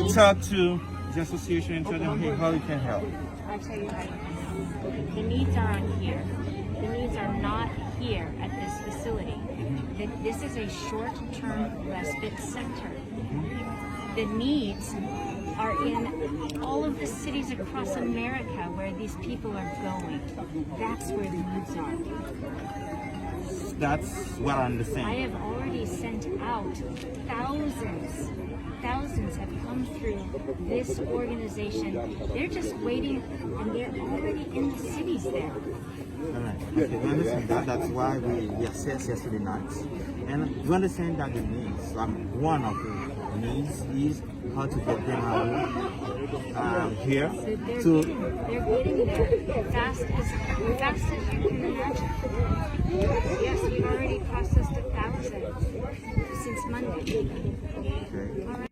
talk to the association and tell them, hey, how you can help? I'll tell you how you can help. The needs are on here. The needs are not here at this facility. This is a short-term respite center. The needs are in all of the cities across America where these people are going. That's where the needs are. That's what I understand. I have already sent out thousands have come through this organization. They're just waiting, and they're already in the cities there. All right. Okay, we understand that. That's why we assessed yesterday night. And we understand that the needs, one of the needs is how to get them out here. So they're getting there fast as you can imagine. Yes, we've already processed 1,000 since Monday. Okay.